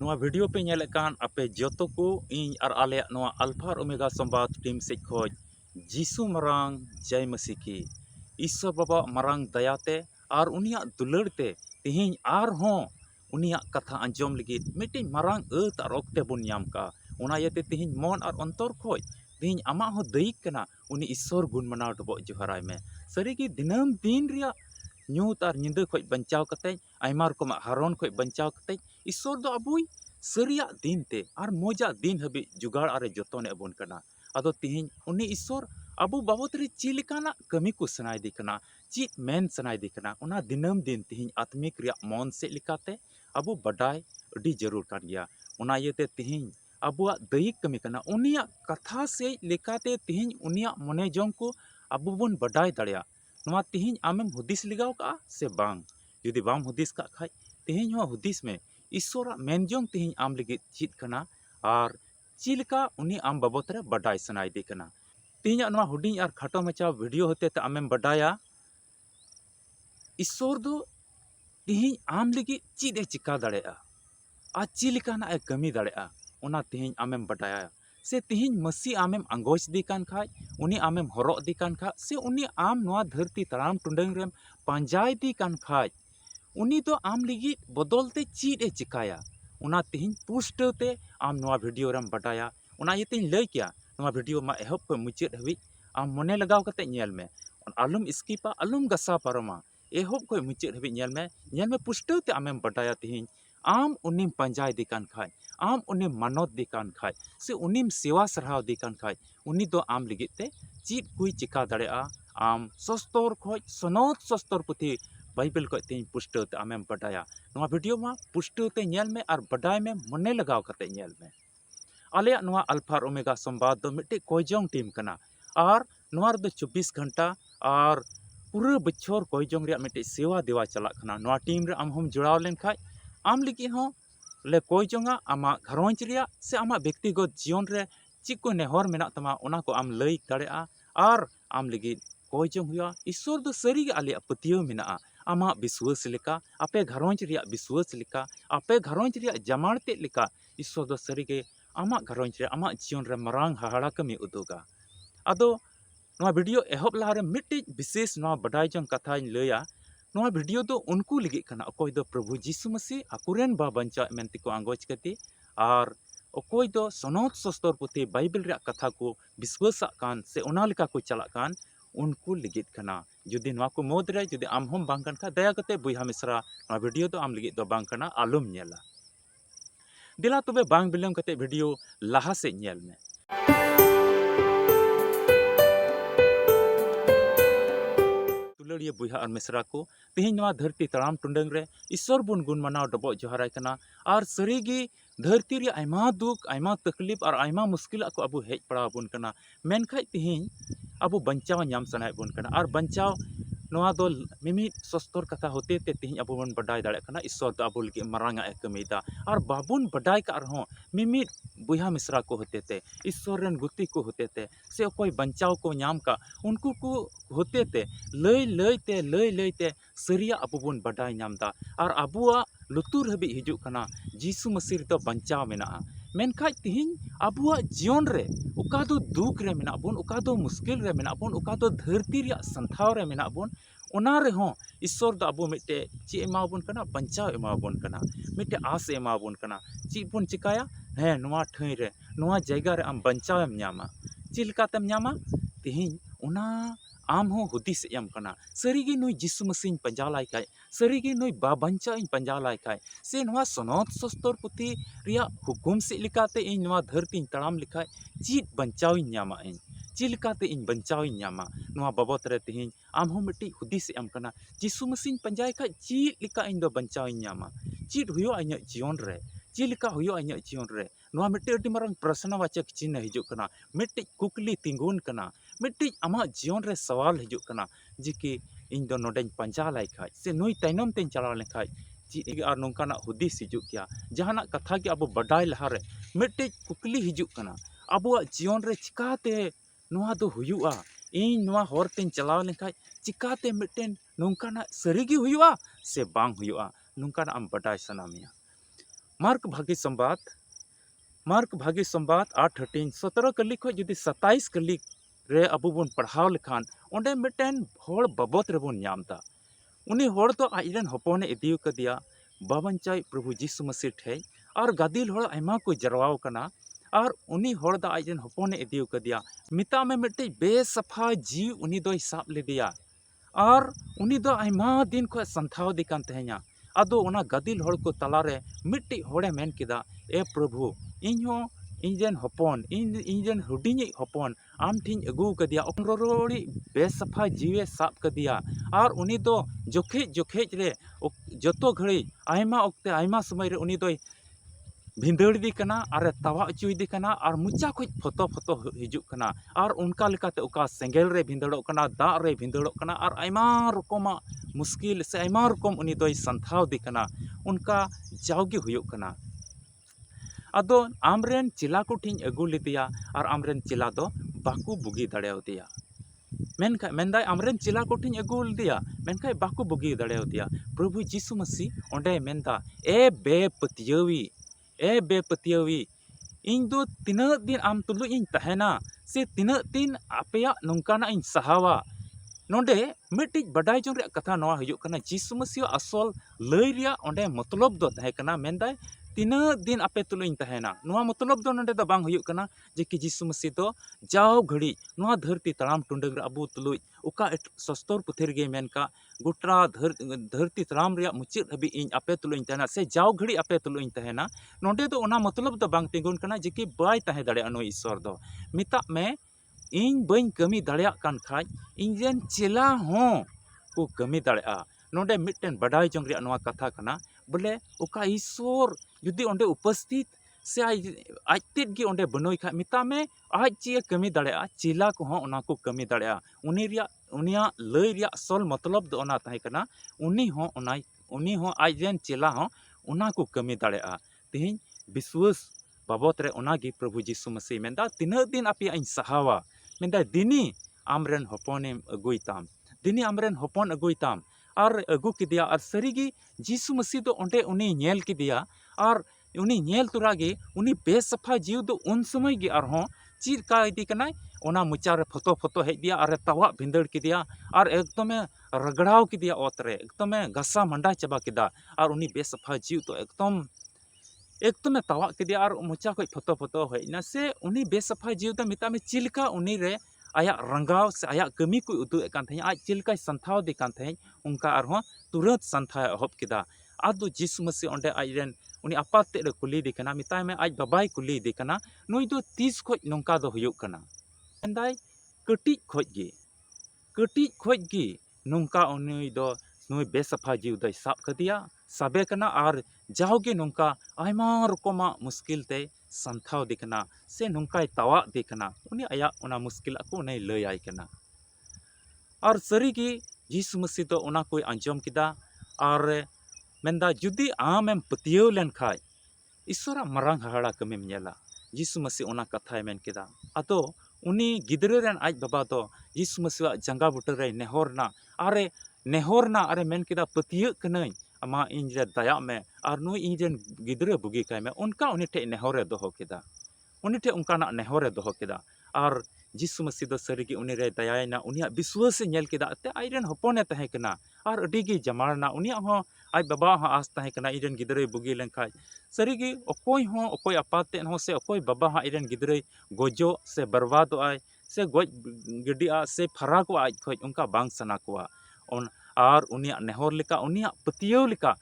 नवा वीडियो पे नेले कान आपे जतो को इन और आले नवा अल्फा और ओमेगा संवाद टीम से खोज जीसु मरांग जय मसीह की ईश्वर बाबा मरांग दयाते और उनिया दुलड़ते तिहिं आर हों उनिया कथा अंजम लगी मिट्टी मरांग अत और ओक्ते बुन नाम का उना येते तिहिं मन और अंतर खोज तिहिं आमा हो दैक कना उनी ईश्वर गुण मनाव डबो जोहराय में सरीगी दिनम दिन रिया ᱧᱩᱛ ᱟᱨ ᱧᱤᱫᱟᱹ ᱠᱷᱚᱡ ᱵᱟᱧᱪᱟᱣ ᱠᱟᱛᱮ ᱟᱭᱢᱟ ᱨᱚᱠᱚᱢᱟᱜ ᱦᱟᱨᱚᱱ ᱠᱷᱚᱡ ᱵᱟᱧᱪᱟᱣ ᱠᱟᱛᱮ ᱤᱥᱥᱚᱨ ᱫᱚ ᱟᱵᱚᱭ ᱥᱟᱹᱨᱤᱭᱟᱜ ᱫᱤᱱᱛᱮ ᱟᱨ ᱢᱚᱡᱟᱜ ᱫᱤᱱ ᱦᱟᱹᱵᱤᱡ ᱡᱩᱜᱟᱲ ᱟᱨᱮ ᱡᱚᱛᱚᱱᱮ ᱵᱚᱱ ᱠᱟᱱᱟ ᱟᱫᱚ ᱛᱤᱦᱤᱧ ᱩᱱᱤ ᱤᱥᱥᱚᱨ ᱟᱵᱚ ᱵᱟᱵᱚᱫ ᱨᱮ ᱪᱮᱫ ᱞᱮᱠᱟᱱᱟᱜ ᱠᱟᱹᱢᱤ ᱠᱚ ᱥᱟᱱᱟᱭᱮᱫᱮ ᱠᱟᱱᱟ ᱪᱮᱫ ᱢᱮᱱ ᱥᱟᱱᱟᱭᱮᱫᱮ ᱠᱟᱱᱟ ᱚᱱᱟ ᱫᱤᱱᱟᱹᱢ ᱫᱤᱱ ᱛᱤᱦᱤᱧ ᱟᱛᱢᱤᱠ ᱨᱮᱭᱟᱜ ᱢᱚᱱ ᱥᱮᱫ ᱞᱮᱠᱟᱛᱮ ᱟᱵᱚ ᱵᱟᱰᱟᱭ ᱟᱹᱰᱤ ᱡᱟᱹᱨᱩᱲ ᱠᱟᱱ ᱜᱮᱭᱟ ᱚᱱᱟ ᱤᱭᱟᱹᱛᱮ ᱛᱤᱦᱤᱧ ᱟᱵᱚᱣᱟᱜ ᱫᱟᱹᱭᱤᱠ ᱠᱟᱹᱢᱤ ᱠᱟᱱᱟ ᱩᱱᱤᱭᱟᱜ ᱠᱟᱛᱷᱟ ᱥᱮ ᱞᱮᱠᱟᱛᱮ ᱛᱤᱦᱤᱧ ᱩᱱᱤᱭᱟᱜ ᱢᱚᱱᱮ ᱡᱚᱝ ᱠᱚ ᱟᱵᱚ ᱵᱚᱱ ᱵᱟᱰᱟᱭ ᱫᱟᱲᱮᱭᱟᱜ ᱱᱚᱣᱟ ᱛᱤᱦᱤᱧ ᱟᱢᱮᱢ ᱦᱩᱫᱤᱥ ᱞᱮᱜᱟᱣ ᱠᱟᱜᱼᱟ ᱥᱮ ᱵᱟᱝ जुदी बाम हुदिस का खाई तेहिं हो हुदिस में ईश्वर मेनजोंग तेहिं आम लगित चीत कना और चिलका उनी आम बाबत रे बडाय सनाय दे कना तेहिं नवा हुडिंग और खाटो मचा वीडियो होते ते आमेम बडाया ईश्वर दो तेहिं आम लगित चीत ए चिका दाड़ेया आ चिलका ना ए कमी दाड़ेया ओना तेहिं आमेम बडाया से तेहिं मसी आमेम अंगोच दी कान खाय उनी आमेम हरो दी कान खा से उनी आम नवा धरती तराम टुंडंग रेम पांजाय दी कान खाय उनी तो आम लगी बदलते चीज ए चिकाया उना तिहिं पुष्टते आम नवा वीडियो रम बटाया उना येते लय किया नवा वीडियो मा एहब को मुचाद हबी आम मने लगाव कते नेल में आलुम स्किपा आलुम गसा पारमा एहब को मुचाद हबी नेल में पुष्टते आमेम बटाया तिहिं आम उनिम पंजाय दिकान खाय आम उनिम मानत दिकान खाय से उनिम सेवा सरहाव दिकान खाय उनी दो आम लगिते चीज कुई चिका दाड़ेया आम सस्तर खोज सनत सस्तर पुथी बाइबल को तेज पुष्टते आमेम बडाया नवा वीडियो मा पुष्टते नेल में और बडाय में मने लगाव कते नेल में आले नवा अल्फा और ओमेगा संवाद दो मिट्टे कोयजोंग टीम कना और नवा रे 24 घंटा और पूरा बछर कोयजोंग रे मिट्टे सेवा देवा चला कना नवा टीम रे आम हम जुड़ाव लेन खाय आम लगी हो ले कोयजोंगा आमा घरोंज रे से आमा व्यक्तिगत जीवन रे चिक को नेहर मेना तमा ओना को आम लई दाड़ेया और आम लगी कोयजोंग हुआ ईश्वर दो सरी आले पतियो मेना आमा विश्वास लेका आपे घरोंज रिया विश्वास लेका आपे घरोंज रिया जमानते लेका ईश्वर दो सरीगे आमा घरोंज रे आमा जीवन रे मरांग हाहाड़ा कमी उदुगा आदो नवा वीडियो एहब लारे मिट्टी विशेष नवा बडाय जंग कथा लया नवा वीडियो दो उनको लगी कना अकोय दो प्रभु जीसु मसीह अकुरेन बा बंचा मेंती को आंगोज कती और अकोय दो सनत सस्तर पुथी बाइबल रे कथा को विश्वास कान से ओना लेका को चला कान उनको लिगित कना जुदी नवा को मोद रे जुदी आम हम बांग कन दया कते बुहा मिश्रा नवा वीडियो तो आम लिगित दो बांग कना आलुम नेला दिला तबे बांग बिलम कते वीडियो लाहा से नेल में दुलड़िया बुहा और मिश्रा को तेहिं नवा धरती तराम टुंडंग रे ईश्वर बुन गुण मनाव डबो जोहराय कना और सरीगी धरती रे आयमा दुख आयमा तकलीफ और आयमा मुश्किल को अब हेज पड़ा बुन कना मेनखाय तेहिं अब बंचाव नाम सनाय बुन कना और बंचाव नवा दो मिमित सस्तर कथा होते ते तेहिं अब बन बडाय दाड़े कना ईश्वर दो अब लगे मरांगा ए कमीदा और बाबुन बडाय का रहो मिमित बुहा मिश्रा को होते ते ईश्वर रन गुती को होते ते से कोई बंचाव को नाम का उनको को होते ते लय ते सरिया अब बन बडाय नामदा और अबुआ लुतुर हबी हिजु कना जीसु मसीह तो बंचाव मेना मेनखाय तिहिं अबुआ जीवन रे उका दो दुख रे मेना बन उका दो मुश्किल रे मेना बन उका दो धरती रे संथाव रे मेना बन ओना रे हो ईश्वर दो अबु मिटे ची एमा बन कना बंचाव एमा बन कना मिटे आस एमा बन कना ची बन चिकाया हे नवा ठई रे नवा जगह रे आम बंचाव एम न्यामा चिलकातेम न्यामा तिहिं ओना आम हो हुदिस एम कना सरीगे नुई जीसु मसीह पंजा लाई खाय सरीगे नुई बाबंचा इन पंजा लाई खाय से नवा सनत सस्तर पुथी रिया हुकुम से लिकाते इन नवा धरती तड़ाम लिखाय चीत बंचाव इन न्यामा इन चिलकाते इन बंचाव इन न्यामा नवा बाबत रे तिहिं आम हो मिट्टी हुदिस एम कना जीसु मसीह पंजाय खाय चीत लिका इन दो बंचाव इन न्यामा चीत हुयो अइया जीवन रे चिलका हुयो अइया जीवन रे नवा मिट्टी अति मारंग प्रश्नवाचक चिन्ह हिजुक कना मिट्टी कुकली तिंगुन कना मिट्टी आमा जीवन रे सवाल हिजुक कना जे कि इन दो नोडें पंजा लाई खाय से नुई तैनम तें चलाव लेखाय ची और नौकाना हुदिस हिजुक किया जहाना कथा के अब बडाय लहारे मिट्टी कुकली हिजुक कना अबुआ जीवन रे चिकाते नोआ दो हुयुआ इन नोआ हर तें चलाव लेखाय चिकाते मिट्टेन नौकाना सरीगी हुयुआ से बांग हुयुआ नौकाना आम बडाय सनामिया मार्क भागी संबाद 8 हटिंग 17 कली खो जुदी 27 कली रे अबो बन पढ़ाव लेखान ओंडे मिटन होड़ बाबत रे बन नामदा उनी होड़ तो आजरन हपने इदियो कदिया बाबनचाई प्रभु यीशु मसीह ठे और गादिल होड़ आयमा को जरवाव कना और उनी होड़ दा आजरन हपने इदियो कदिया मिता में मिट्टी बेसफा जीव उनी दोय साब लेदिया और उनी दो आयमा दिन को संथाव दिकान तहे냐 आदो ओना गादिल होड़ को तलारे मिट्टी होड़े मेन किदा ए प्रभु इन्हो इंजन हपन इंजन हुडिंग हपन आम ठिन अगू कदिया रोड़ी बेसफा जीवे साब कदिया और उनी दो जोखे रे जतो घड़ी आयमा ओक्ते आयमा समय रे उनी दो भिंदड़ी कना और तावा चुईदी कना और मुचा खुज फोतो फोतो हिजुक कना और उनका लेकाते उका सेंगेल रे भिंदड़ो कना दा रे भिंदड़ो कना और आयमा रकमा मुश्किल से आयमा रकम उनी दोय संथाव दी कना उनका जावगे हुयुक कना आदो आमरेन चिला को ठिन अगू लेदिया और आमरेन चिला दो बाकू बुगी दाड़ेवदिया मेनखा मेनदाय आमरेन चिला को ठिन अगू लेदिया मेनखा बाकू बुगी दाड़ेवदिया प्रभु यीशु मसीह ओंडे मेनदा ए बेपतियावी इन दो तीन दिन आम तुलु इन तहना से तीन दिन आपेया नौकाना इन सहावा नोंडे मिट्टी बडाई जों रे कथा नवा हुयुक कना यीशु मसीह असल लय रिया ओंडे मतलब दो तहे कना मेनदाय तीन दिन आपे तुलु इन तहना नवा मतलब दो नोंडे दो बांग हुयुक कना जे कि यीशु मसीह दो जाव घड़ी नवा धरती तड़ाम टुंडग रे अबू तुलु उका सस्तर पुथेर गे मेनका गोटा धरती तड़ाम रिया मुचित हबी इन आपे तुलु इन तहना से जाव घड़ी आपे तुलु इन तहना नोंडे दो ओना मतलब दो बांग तिंगुन कना जे कि बाय तहे दाड़े अनो ईश्वर दो मिता में इन बई कमी दाड़िया कान खाज इंजन चेला हों को कमी दाड़िया नोंडे मिटन बडाई जों रिया नवा कथा कना बोले उका ईश्वर जुदी ओंडे उपस्थित से आजतेद गे ओंडे बनोई खा मिता में आज चे कमी दाड़िया चेला को हों ओना को कमी दाड़िया उनिया लय रिया असल मतलब दो ओना तहे कना उनी हों आजन चेला हों ओना को कमी दाड़िया तेहिं विश्वास बाबत रे ओना गे प्रभु यीशु मसीह मेंदा तीना दिन आपे इन सहावा मेंदा दिनी आमरेन हपने अगुईताम दिनी आमरेन हपन अगुईताम और अगु किदिया और सरीगी यीशु मसीह दो ओंडे उनी नेल किदिया और उनी नेल तुरागे उनी बेसफा जीव दो उन समय गे और हों चीर का इदी कनाय ओना मुचारे फोतो फोतो हेज दिया और तवा भिंदड़ किदिया और एकदम रगड़ाव किदिया ओतरे एकदम गसा मंडा चबा किदा और उनी बेसफा जीव तो एकदम तवा किदिया और मुचा को फोतो फोतो हेजना से उनी बेसफा जीव दो मिता में चिलका उनी रे आया रंगाव से आया कमी को उदु एकान थे आज चिलका संथाव दे कान थे उनका और तुरंत संथा एहब किदा आदो यीशु मसीह ओंडे आजरेन उनी आपाते रे कुली दी कना मिताय में आज बाबाई कुली दी कना नुई दो 30 खोज नोंका दो हुयुक कना एंदाय कटी खोज गी नोंका उनी दो नुई बेसफा जीव दो साब कदिया साबे कना और जाओगे नोंका आयमा रकमा मुश्किल ते संथाव दिखना से नोंकाय तावा दिखना उनी आया उना मुश्किल को उन्हें लय आय कना और सरीगी यीशु मसीह दो उना कोई अंजम किदा और मेंदा जुदी आमें पतियो लेन खाय ईश्वरा मरांग हाड़ा कमीम नेला यीशु मसीह उना कथाय मेन किदा अतो उनी गिदरे रेन आज बाबा दो यीशु मसीह जंगा बुटर रे नेहरना अरे मेन किदा पतियो कनई अमा इंजे दया में और नुई इंजन गिदरे बुगी काय में उनका उनी ठे नेहरे दोहो किदा उनी ठे उनका नेहरे दोहो किदा और यीशु मसीह दो सरीगी उनी रे दयायना उनिया विश्वास नेल किदा ते आइरन हपने तहे कना और अडिगी जमारना उनिया हो आज बाबा हो आस तहे कना इरन गिदरे बुगी लेनखाय सरीगी अकोय अपाते हो से अकोय बाबा हा इरन गिदरे गोजो से बर्बादो आय से गोज गिडिया से फराको आज खोज उनका बांग सना कोआ और उनिया नेहर लेका उनिया पतियो लेका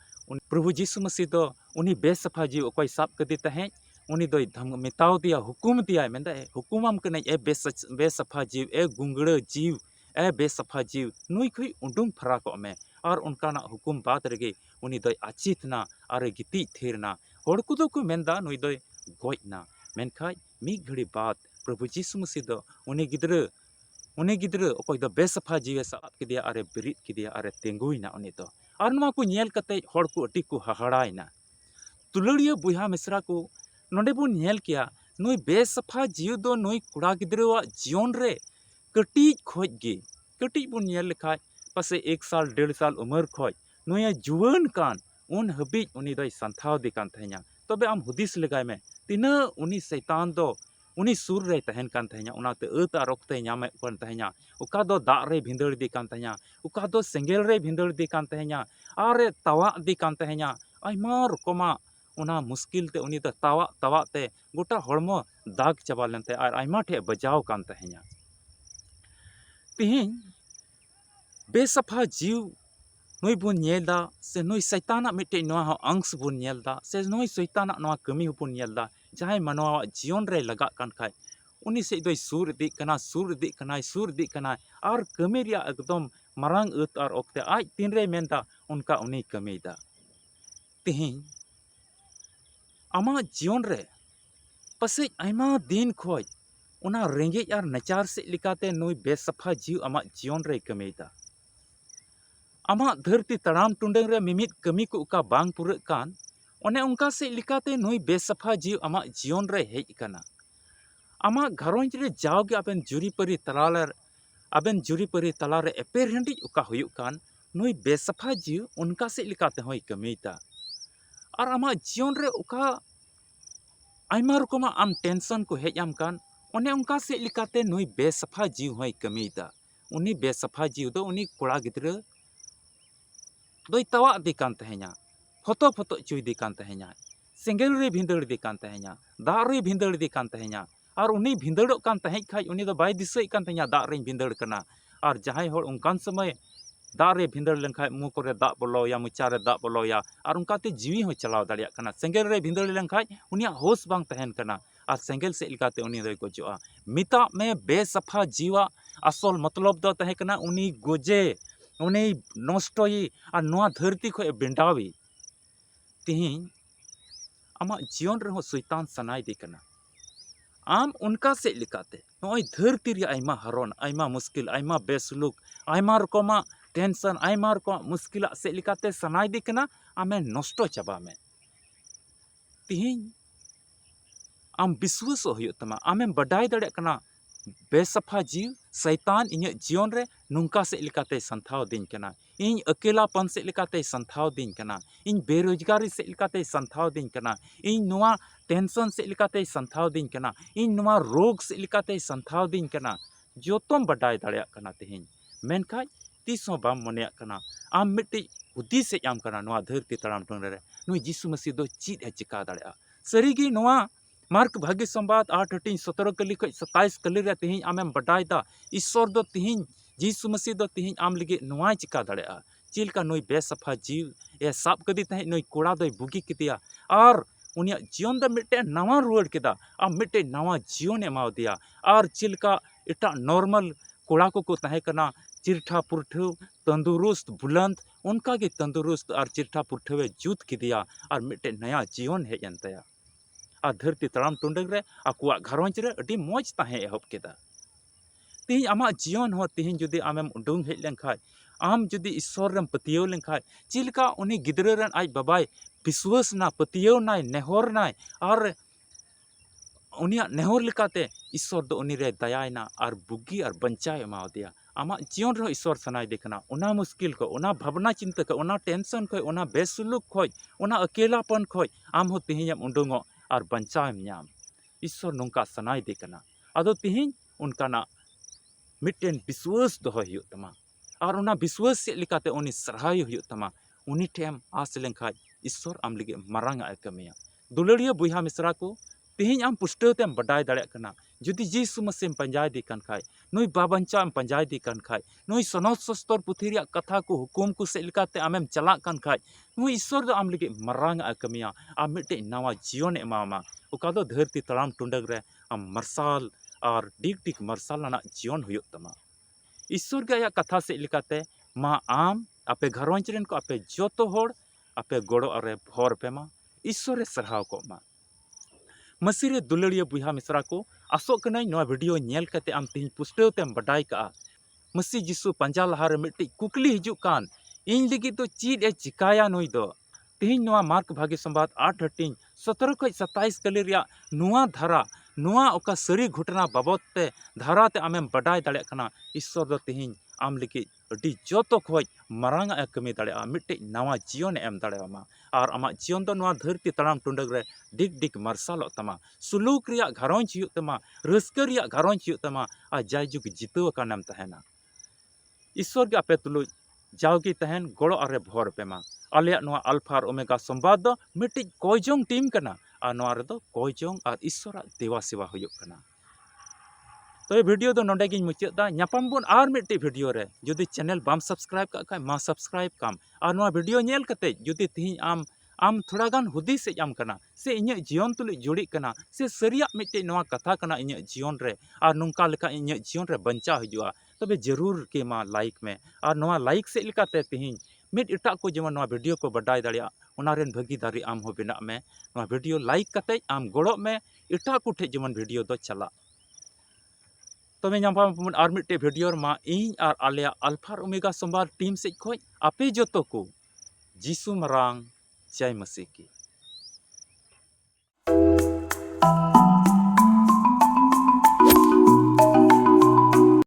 प्रभु यीशु मसीह दो उनी बेसफा जीव अकोय साब कदी तहे उनी दो धम मिताव दिया हुकुम दिया मेंदा हुकुमम कने ए बेसफा जीव ए गुंगड़ जीव ए बेसफा जीव नुई खुई उडुंग फराको में और उनका हुकुम बात रेगे उनी दो आचितना और गिति थेरना होड़ को को मेंदा नुई दो गोजना मेनखाय मी घड़ी बात प्रभु यीशु मसीह दो उनी गिद्र अकोय दो बेसफा जीव साब किदिया अरे बिरित किदिया अरे तेंगुइना उनी दो और नुआ को नेल कते होड़ को अटी को हहाड़ायना तुलड़िया बुहा मिश्रा को नोडे बुन नेल किया नुई बेसफा जीव दो नुई कुड़ा गिद्रवा जीवन रे कटीज खोज गे कटीज बुन नेल लेखाय पासे 1 साल 1.5 साल उमर खोज नुया जुवान कान उन हबीज उनी दो संथाव दे कान थे냐 तबे आम हुदिस लगाय में तिना उनी शैतान दो उनी सुर रे तहन कान तह냐 उनाते अत आर रक्त ᱧᱟᱢᱮᱫ ᱠᱟᱱ ᱛᱟᱦᱮᱸᱧᱟ ᱚᱠᱟ ᱫᱚ ᱫᱟᱜ ᱨᱮ ᱵᱷᱤᱸᱫᱟᱹᱲ ᱤᱫᱤ ᱠᱟᱱ ᱛᱟᱦᱮᱸᱧᱟ ᱚᱠᱟ ᱫᱚ ᱥᱮᱸᱜᱮᱞ ᱨᱮ ᱵᱷᱤᱸᱫᱟᱹᱲ ᱤᱫᱤ ᱠᱟᱱ ᱛᱟᱦᱮᱸᱧᱟ ᱟᱨ ᱛᱟᱣᱟᱜ ᱤᱫᱤ ᱠᱟᱱ ᱛᱟᱦᱮᱸᱧᱟ ᱟᱭᱢᱟ ᱨᱚᱠᱚᱢᱟᱜ ᱚᱱᱟ ᱢᱩᱥᱠᱤᱞ ᱛᱮ ᱩᱱᱤ ᱫᱚ ᱛᱟᱣᱟᱜ ᱛᱮ ᱜᱚᱴᱟ ᱦᱚᱲᱢᱚ ᱫᱟᱜ ᱪᱟᱵᱟ ᱞᱮᱱᱛᱮ ᱟᱨ ᱟᱭᱢᱟ ᱴᱷᱮᱡ ᱵᱟᱡᱟᱣ ᱠᱟᱱ ᱛᱟᱦᱮᱸᱧᱟ ᱛᱤᱦᱤᱧ बेसफा जीव नुई बुन नेलदा से नुई शैताना मिट्टे नवा अंश बुन नेलदा से नुई शैताना नवा कमी बुन नेलदा जहां मनवा जीवन रे लगा कान खाय उनी से दोय सुर इदी कना और कमी रिया एकदम मारांग अत और ओक्ते आज तीन रे मेनदा उनका उनी कमीदा तिहिं आमा जीवन रे पसे आयमा दिन खोय उना रेंगे और नचार से लिकाते नुई बेसफा जीव आमा जीवन रे कमीदा आमा धरती तड़ाम टुंडंग रे मिमित कमी को उका बांग पुरक कान ओने उनका से लिकाते नुई बेसफा जीव आमा जीवन रे हेज कना आमा घरोंज रे जाओगे आबेन जुरीपरी तलारे एपेर हंडी उका हुयुक कान नुई बेसफा जीव उनका से लिकाते होय कमीता और आमा जीवन रे उका आयमा रकमा आम टेंशन को हेज आम कान ओने उनका से लिकाते नुई बेसफा जीव होय कमीता उनी बेसफा जीव दो उनी कोड़ा गिद्रा दोय तवा दी कान तहे냐 फोतो चुई दी कान तहे냐 सेंगेल रे भिंदड़ दी कान तहे냐 दा रे भिंदड़ दी कान तहे냐 और उनी भिंदड़ों कान तहेज खाय उनी दो बाय दिसई कान तहे냐 दा रे भिंदड़ कना और जहां होड़ उनकान समय दा रे भिंदड़ लन खाय मु करे दा बोलोया मुचा रे दा बोलोया और उनकाते जीवी हो चलाव दाड़िया कना सेंगेल रे भिंदड़ लन खाय उनिया होश बांग तहन कना और सेंगेल से इलकाते उनी दोय गोजोआ मिता में बेसफा जीवा असल मतलब दो तहे कना उनी गोजे उनी नष्टई और नवा धरती खो बेंडावी तिहिं आमा जीवन रे शैतान सनाय दी कना आम उनका से लिकाते नोय धरती रे आयमा हरन आयमा मुश्किल आयमा बेसलुक आयमा रकमा टेंशन आयमा रकमा मुश्किला से लिकाते सनाय दी कना आमे नष्ट चाबा में तिहिं आम विश्वास हुयुक तमा आमें बडाय दाड़े कना बेसफा जीव शैतान इन जीवन रे नुंका से लिकाते संथाव दिन कना इन अकेलापन से लिकाते संथाव दिन कना इन बेरोजगारी से लिकाते संथाव दिन कना इन नुआ टेंशन से लिकाते संथाव दिन कना इन नुआ रोग से लिकाते संथाव दिन कना जोतम बडाय दाड़े कना तिहिं मेनखा तीसो बाम मनेया कना आम मिट्टी हुदी से आम कना नुआ धरती तड़ाम टुंड रे नुई यीशु मसीह दो चीज ए चिका दाड़े सरीगी नुआ मार्क भाग्य संवाद 8:17 कली खो 27 कली रे तिहिं आमें बडायदा ईश्वर दो तिहिं यीशु मसीह दो तिहिं आम लगे नुआ चिका दाड़े चिलका नुई बेसफा जीव ए साब कदी तहे नुई कोड़ा दो बुगी कितिया और उनिया जीवन द मिट्टे नवा रुआड़ केदा आ मिट्टे नवा जीवन एमाव दिया और चिलका एटा नॉर्मल कोड़ा को तहे कना चिरठा पुरठा तंदुरुस्त बुलंद उनका के तंदुरुस्त और चिरठा पुरठवे जूत किदिया और मिट्टे नया जीवन हेज एनतया और धरती तड़ाम टुंडंग रे आकुआ घरोंज रे अडी मौज तहे एहब केदा तिहिं आमा जीवन हो तिहिं जुदी आमेम उडुंग हेज लेनखाय आम जुदी ईश्वर रेम पतियो लेनखाय चिलका उनी गिदरे रन आज बाबाय विश्वास ना पतियो नाय नेहर नाय और उनिया नेहर लिकाते ईश्वर दो उनी रे दयायना और बुगी और बंचाय एमाव दिया आमा जीवन रे ईश्वर सनाय देखना उना मुश्किल को उना भावना चिंता को उना टेंशन को उना बेसुलुक खोय उना अकेलापन खोय आम हो तिहिं उडुंगो और बंचाव नाम ईश्वर नौका सनाय दे कना अदो तिहिं उनका ना मिट्टेन विश्वास दोहो हुयुक तमा और उना विश्वास से लिकाते उनी सराहाय हुयुक तमा उनी ठेम आस लेनखाय ईश्वर आम लगे मारांग आय कमिया दुलड़िया बुहा मिश्रा को तिहिं आम पुष्टतेम बडाय दाड़े कना जुदी यीशु मसीह पंजाय दी कन खाय नुई बाबंचा पंजाय दी कन खाय नुई सनद सस्तर पुथी रिया कथा को हुकुम को से लिकाते आमेम चला कन खाय नुई ईश्वर दो आम लगे मारांग आय कमिया आम मिट्टे नवा जीवन एमामा उका दो धरती तड़ाम टुंडग रे आम मरसाल और डिग डिग मरसाल ना जीवन हुयुक तमा ईश्वर के आया कथा से लिकाते मा आम आपे घरोंज रेन को आपे जोतो होड़ आपे गोड़ो अरे भोर पे मा ईश्वर सरहाव को मा मसीरे दुलड़िया बुहा मिश्रा को आसो कनाई नवा वीडियो नेल कते आम तिहिं पुष्टव तेम बडाय का मसी जिसु पंजा लहा रे मिट्टी कुकली हिजुक कान इन लगी तो चीज ए चिकाया नुई दो तिहिं नवा मार्क भाग्य संवाद 8:17 खो 27 कली रिया नुआ धारा नुआ ओका सरी घटना बाबत ते धारा ते आमेम बडाय दाड़े कना ईश्वर दो तिहिं आम लगी अड़ी जोतो खोज मारांग ए कमी दाड़ेया मिट्टे नवा जीवन एम दाड़ेयामा और आमा जीवन दो नवा धरती तड़ाम टुंडग रे डिग डिग मार्सालो तमा सुलूक रिया घरोंज हुयुग तमा रस्का रिया घरोंज हुयुग तमा आ जायजुग जितव कानम तहना ईश्वर के आपे तुलुज जावगी तहन गड़ो आरे भर पेमा आलिया नवा अल्फा और ओमेगा संवाद दो मिट्टी कोयजोंग टीम कना और नवा रे दो कोयजोंग और ईश्वर देवा सेवा हुयुग कना। तो ये वीडियो दो नोंडे गिन मुचादा ᱧᱟᱯᱟᱢ ᱵᱚᱱ आर मिट्टी वीडियो रे जुदी चैनल बाम सब्सक्राइब का खाय मा सब्सक्राइब काम और नवा वीडियो नेल कते जुदी तिहिं आम थोड़ा गान हुदिस एम कना से इᱧ जीवन तुलि जुड़ी कना से सरिया मिट्टी नवा कथा कना इᱧ जीवन रे और नुंका लेका इᱧ जीवन रे बंचा हिजुआ तबे जरूर के मा लाइक में और नवा लाइक से लेकाते तिहिं मिट इटा को जेमन नवा वीडियो को बडाय दाड़िया उनारेन भागीदारी आम हो बेना में नवा वीडियो लाइक कते आम गड़ो में इटा को ठे जेमन वीडियो दो चला तबे ᱧᱟᱯᱟᱢ आर मिट्टे वीडियो मा इन और आलिया अल्फा और ओमेगा संवाद टीम से खोज आपे जोतो को जीसु मरांग जय मसीह की।